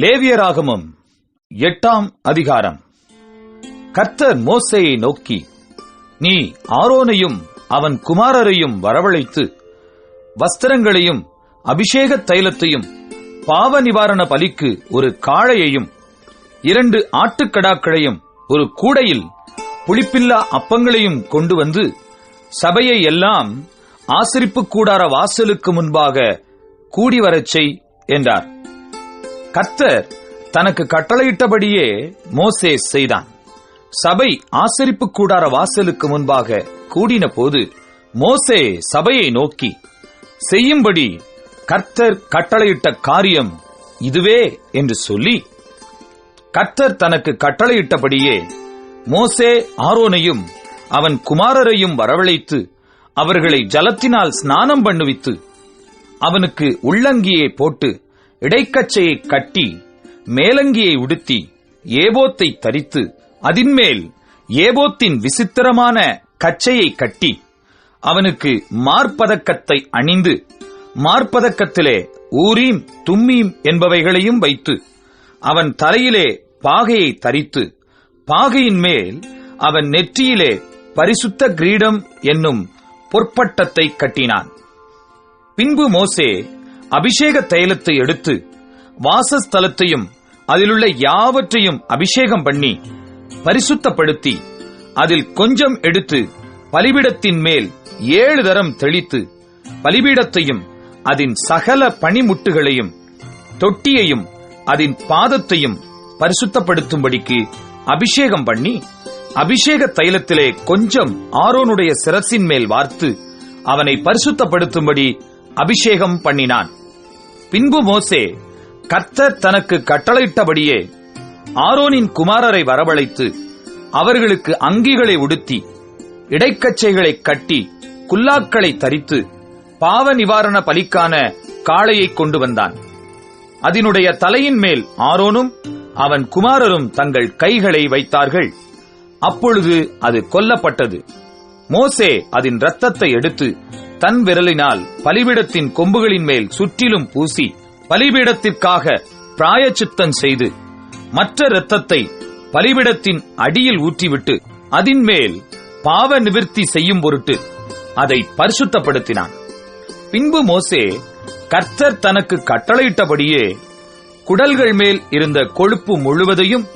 லேவியராகமம் 8ஆம் அதிகாரம். கர்த்தர் மோசேயை நோக்கி, நீ ஆரோனையும் அவன் குமாரரையும் வரவழைத்து வஸ்திரங்களையும் அபிஷேக தைலத்தையும் பாவ நிவாரண பலிக்கு ஒரு காளையையும் 2 ஆட்டுக்கடாக்களையும் ஒரு கூடையில் புளிப்பில்லா அப்பங்களையும் கொண்டு வந்து சபையை எல்லாம் ஆசரிப்பு கூடார வாசலுக்கு முன்பாக கூடிவரச் செய் என்றார். கர்த்தர் தனக்கு கட்டளையிட்டபடியே மோசே செய்தான். சபை ஆசரிப்பு கூடார வாசலுக்கு முன்பாக கூடின போது மோசே சபையை நோக்கி, செய்யும்படி கர்த்தர் கட்டளையிட்ட காரியம் இதுவே என்று சொல்லி, கர்த்தர் தனக்கு கட்டளையிட்டபடியே மோசே ஆரோனையும் அவன் குமாரரையும் வரவழைத்து அவர்களை ஜலத்தினால் ஸ்நானம் பண்ணுவித்து அவனுக்கு உள்ளங்கியை போட்டு இடைக்கச்சையை கட்டி மேலங்கியை உடுத்தி ஏபோத்தை தரித்து அதின்மேல் ஏபோத்தின் விசித்திரமான கச்சையை கட்டி அவனுக்கு மார்பதக்கத்தை அணிந்து மார்பதக்கத்திலே ஊரீம் தும்மீம் என்பவைகளையும் வைத்து அவன் தலையிலே பாகையை தரித்து பாகையின் மேல் அவன் நெற்றியிலே பரிசுத்த கிரீடம் என்னும் பொற்பட்டத்தை கட்டினான். பின்பு மோசே அபிஷேக தைலத்தை எடுத்து வாசஸ்தலத்தையும் அதிலுள்ள யாவற்றையும் அபிஷேகம் பண்ணி பரிசுத்தப்படுத்தி அதில் கொஞ்சம் எடுத்து பலிபீடத்தின் மேல் 7 தரம் தெளித்து பலிபீடத்தையும் அதன் சகல பணிமுட்டுகளையும் தொட்டியையும் அதன் பாதத்தையும் பரிசுத்தப்படுத்தும்படிக்கு அபிஷேகம் பண்ணி அபிஷேக தைலத்திலே கொஞ்சம் ஆரோனுடைய சிரசின் மேல் வார்த்து அவனை பரிசுத்தப்படுத்தும்படி அபிஷேகம் பண்ணினான். பின்பு மோசே கர்த்தர் தனக்கு கட்டளையிட்டபடியே ஆரோனின் குமாரரை வரவழைத்து அவர்களுக்கு அங்கிகளை உடுத்தி இடைக்கச்சைகளை கட்டி குல்லாக்களை தரித்து பாவ நிவாரண பலிக்கான காளையை கொண்டு வந்தான். அதனுடைய தலையின் மேல் ஆரோனும் அவன் குமாரரும் தங்கள் கைகளை வைத்தார்கள். அப்பொழுது அது கொல்லப்பட்டது. மோசே அதன் இரத்தத்தை எடுத்து தன் விரலினால் பலிபீடத்தின் கொம்புகளின் மேல் சுற்றிலும் பூசி பலிபீடத்திற்காக பிராயச்சித்தம் செய்து மற்ற இரத்தத்தை பலிபீடத்தின் அடியில் ஊற்றிவிட்டு அதின் மேல் பாவ நிவிர்த்தி செய்யும் பொருட்டு அதை பரிசுத்தப்படுத்தினான். பின்பு மோசே கர்த்தர் தனக்கு கட்டளையிட்டபடியே குடல்கள் மேல் இருந்த கொழுப்பு முழுவதையும்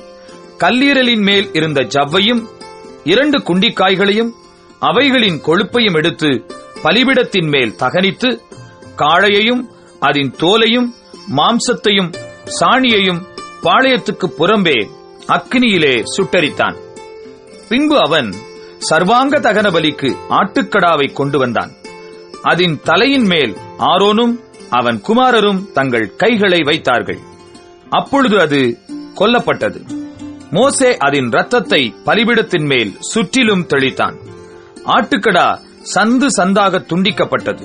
கல்லீரலின் மேல் இருந்த ஜவ்வையும் 2 குண்டிக்காய்களையும் அவைகளின் கொழுப்பையும் எடுத்து பலிபீடத்தின் மேல் தகனித்து காளையையும் அதன் தோலையும் மாம்சத்தையும் சாணியையும் பாளையத்துக்கு புறம்பே அக்கினியிலே சுட்டரித்தான். பின்பு அவன் சர்வாங்க தகன பலிக்கு ஆட்டுக்கடாவை கொண்டு வந்தான். அதன் தலையின் மேல் ஆரோனும் அவன் குமாரரும் தங்கள் கைகளை வைத்தார்கள். அப்பொழுது அது கொல்லப்பட்டது. மோசே அதன் இரத்தத்தை பலிபீடத்தின் மேல் சுற்றிலும் தெளித்தான். ஆட்டுக்கடா சந்து சந்தாக துண்டிக்கப்பட்டது.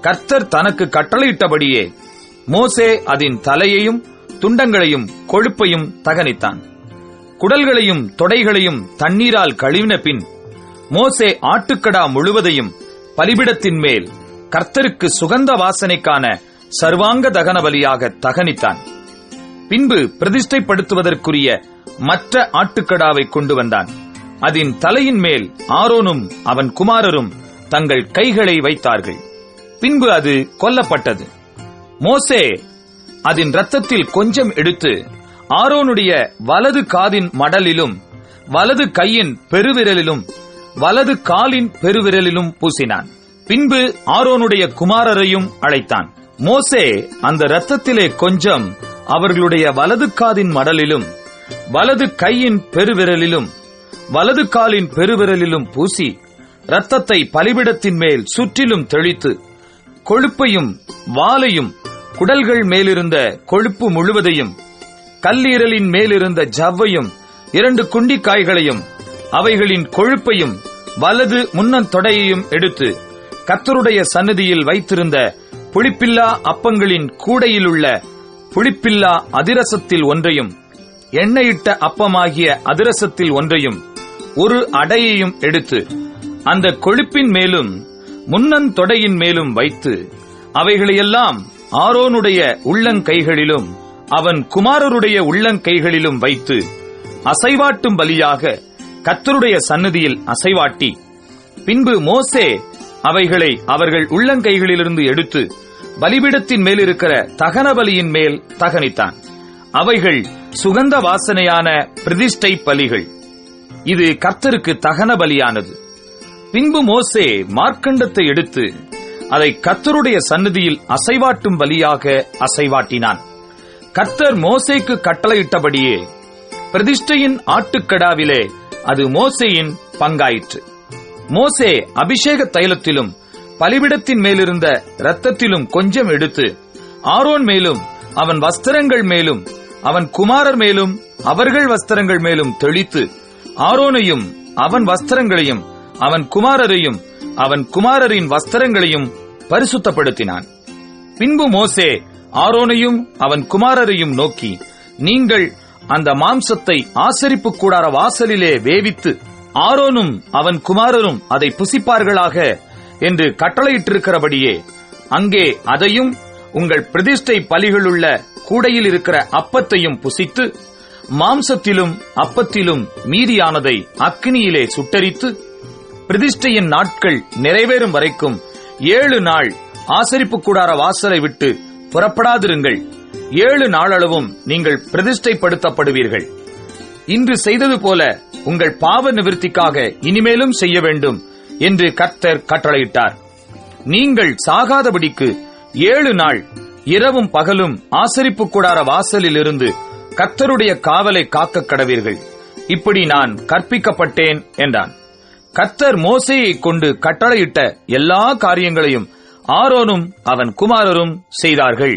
கர்த்தர் தனக்கு கட்டளையிட்டபடியே மோசே அதன் தலையையும் துண்டங்களையும் கொழுப்பையும் தகனித்தான். குடல்களையும் தொடைகளையும் தண்ணீரால் கழுவின பின் மோசே ஆட்டுக்கடா முழுவதையும் பலிபீடத்தின் மேல் கர்த்தருக்கு சுகந்த வாசனைக்கான சர்வாங்க தகன பலியாக தகனித்தான். பின்பு பிரதிஷ்டைப்படுத்துவதற்குரிய மற்ற ஆட்டுக்கடாவை கொண்டு வந்தான். அதன் தலையின் மேல் ஆரோனும் அவன் குமாரரும் தங்கள் கைகளை வைத்தார்கள். பின்பு அது கொல்லப்பட்டது. மோசே அதன் இரத்தத்தில் கொஞ்சம் எடுத்து ஆரோனுடைய வலது காதின் மடலிலும் வலது கையின் பெருவிரலிலும் வலது காலின் பெருவிரலிலும் பூசினான். பின்பு ஆரோனுடைய குமாரரையும் அழைத்தான். மோசே அந்த இரத்தத்திலே கொஞ்சம் அவர்களுடைய வலது காதின் மடலிலும் வலது கையின் பெருவிரலிலும் வலது காலின் பெருவிரலிலும் பூசி இரத்தத்தை பலிபீடத்தின் மேல் சுற்றிலும் தெளித்து கொழுப்பையும் வாலையும் குடல்கள் மேலிருந்த கொழுப்பு முழுவதையும் கல்லீரலின் மேலிருந்த ஜவ்வையும் 2 குண்டிக்காய்களையும் அவைகளின் கொழுப்பையும் வலது முன்னந்தொடையையும் எடுத்து கர்த்தருடைய சந்நிதியில் வைத்திருந்த புளிப்பில்லா அப்பங்களின் கூடையிலுள்ள புளிப்பில்லா அதிரசத்தில் ஒன்றையும் எண்ணெயிட்ட அப்பமாகிய அதிரசத்தில் ஒன்றையும் ஒரு அடையையும் எடுத்து அந்த கொழுப்பின் மேலும் முன்னந்தொடையின் மேலும் வைத்து அவைகளையெல்லாம் ஆரோனுடைய உள்ளங்கைகளிலும் அவன் குமாரருடைய உள்ளங்கைகளிலும் வைத்து அசைவாட்டும் பலியாக கர்த்தருடைய சந்நிதியில் அசைவாட்டி, பின்பு மோசே அவைகளை அவர்கள் உள்ளங்கைகளிலிருந்து எடுத்து பலிபீடத்தின் மேல் இருக்கிற தகன பலியின் மேல் தகனித்தான். அவைகள் சுகந்த வாசனையான பிரதிஷ்டை பலிகள். இது கர்த்தருக்கு தகன பலியானது. பின்பு மோசே மார்க்கண்டத்தை எடுத்து அதை கர்த்தருடைய சந்நிதியில் அசைவாட்டும் பலியாக அசைவாட்டினான். கர்த்தர் மோசேக்கு கட்டளையிட்டபடியே பிரதிஷ்டையின் ஆட்டுக்கடாவிலே அது மோசேயின் பங்காயிற்று. மோசே அபிஷேக தைலத்திலும் பலிபீடத்தின் மேலிருந்த இரத்தத்திலும் கொஞ்சம் எடுத்து ஆரோன் மேலும் அவன் வஸ்திரங்கள் மேலும் அவன் குமாரர் மேலும் அவர்கள் வஸ்திரங்கள் மேலும் தெளித்து, ஆரோனையும் அவன் வஸ்திரங்களையும் அவன் குமாரரையும் அவன் குமாரரின் வஸ்திரங்களையும் பரிசுத்தப்படுத்தினான். பின்பு மோசே ஆரோனையும் அவன் குமாரரையும் நோக்கி, நீங்கள் அந்த மாம்சத்தை ஆசரிப்பு கூடார வாசலிலே வேவித்து ஆரோனும் அவன் குமாரரும் அதை புசிப்பார்களாக என்று கட்டளையிட்டிருக்கிறபடியே அங்கே அதையும் உங்கள் பிரதிஷ்டை பலிகளுள்ள கூடையில் இருக்கிற அப்பத்தையும் புசித்து, மாம்சத்திலும் அப்பத்திலும் மீதியானதை அக்கினியிலே சுட்டரித்து, பிரதிஷ்டையின் நாட்கள் நிறைவேறும் வரைக்கும் 7 நாள் ஆசரிப்பு கூடார வாசலை விட்டு புறப்படாதிருங்கள். 7 நாளளவும் நீங்கள் பிரதிஷ்டைப்படுத்தப்படுவீர்கள். இன்று செய்தது போல உங்கள் பாவ நிவிர்த்திக்காக இனிமேலும் செய்ய வேண்டும் என்று கர்த்தர் கட்டளையிட்டார். நீங்கள் சாகாதபடிக்கு 7 நாள் இரவும் பகலும் ஆசரிப்பு கூடார வாசலில் இருந்து கர்த்தருடைய காவலை காக்க கடவீர்கள். இப்படி நான் கற்பிக்கப்பட்டேன் என்றான். கர்த்தர் மோசேயை கொண்டு கட்டளையிட்ட எல்லா காரியங்களையும் ஆரோனும் அவன் குமாரரும் செய்தார்கள்.